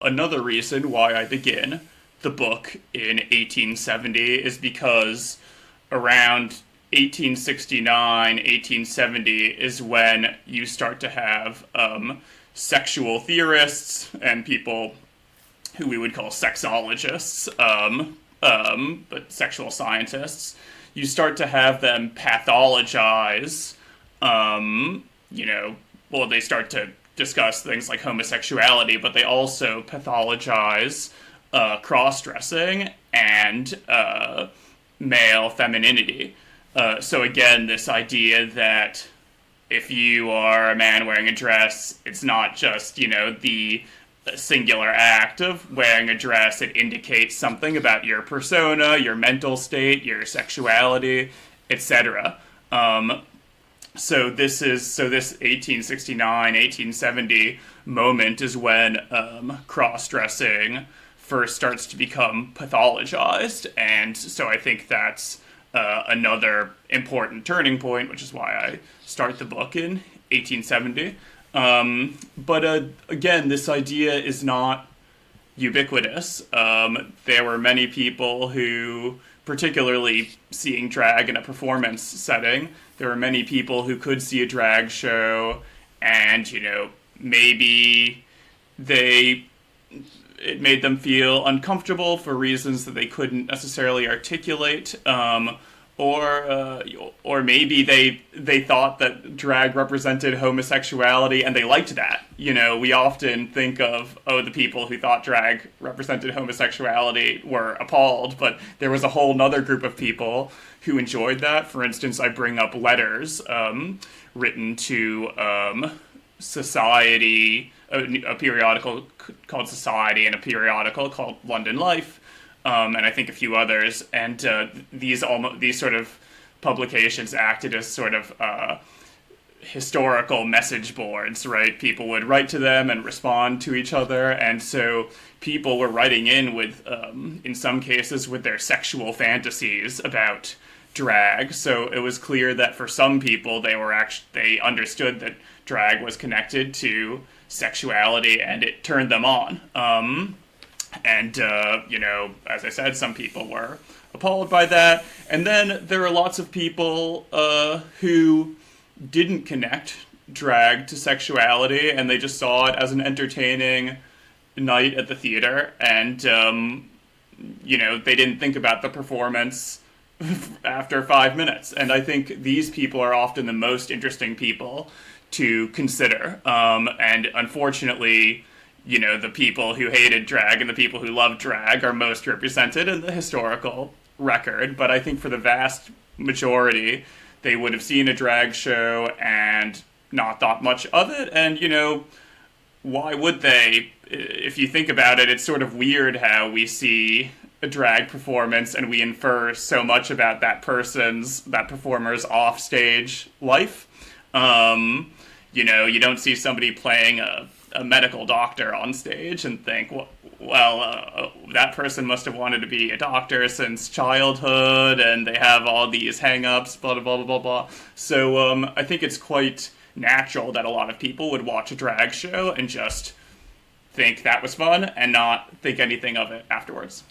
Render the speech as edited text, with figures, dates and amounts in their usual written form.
Another reason why I begin the book in 1870 is because around 1869, 1870 is when you start to have sexual theorists and people who we would call sexologists, but sexual scientists. You start to have them pathologize, you know, well, they start to discuss things like homosexuality, but they also pathologize cross dressing and male femininity. So, again, this idea that if you are a man wearing a dress, it's not just, the singular act of wearing a dress. It indicates something about your persona, your mental state, your sexuality, etc. This 1869, 1870 moment is when cross-dressing first starts to become pathologized, and so I think that's another important turning point, which is why I start the book in 1870. But again, this idea is not ubiquitous. There were many people who, particularly seeing drag in a performance setting, there were many people who could see a drag show and, maybe it made them feel uncomfortable for reasons that they couldn't necessarily articulate, or maybe they thought that drag represented homosexuality and they liked that. We often think of, the people who thought drag represented homosexuality were appalled, but there was a whole nother group of people who enjoyed that. For instance, I bring up letters written to Society, a periodical called Society, and a periodical called London Life, and I think a few others. And these sort of publications acted as sort of historical message boards, right? People would write to them and respond to each other, and so people were writing in with, in some cases, with their sexual fantasies about drag. So it was clear that for some people, they understood that drag was connected to sexuality, and it turned them on. As I said, some people were appalled by that. And then there are lots of people who didn't connect drag to sexuality, and they just saw it as an entertaining night at the theater, and, they didn't think about the performance after 5 minutes. And I think these people are often the most interesting people to consider. And unfortunately, the people who hated drag and the people who loved drag are most represented in the historical record. But I think for the vast majority, they would have seen a drag show and not thought much of it. And, why would they? If you think about it, it's sort of weird how we see a drag performance and we infer so much about that performer's offstage life. You don't see somebody playing a medical doctor on stage and think, that person must have wanted to be a doctor since childhood, and they have all these hang-ups, blah, blah, blah, blah, blah. So I think it's quite natural that a lot of people would watch a drag show and just think that was fun and not think anything of it afterwards.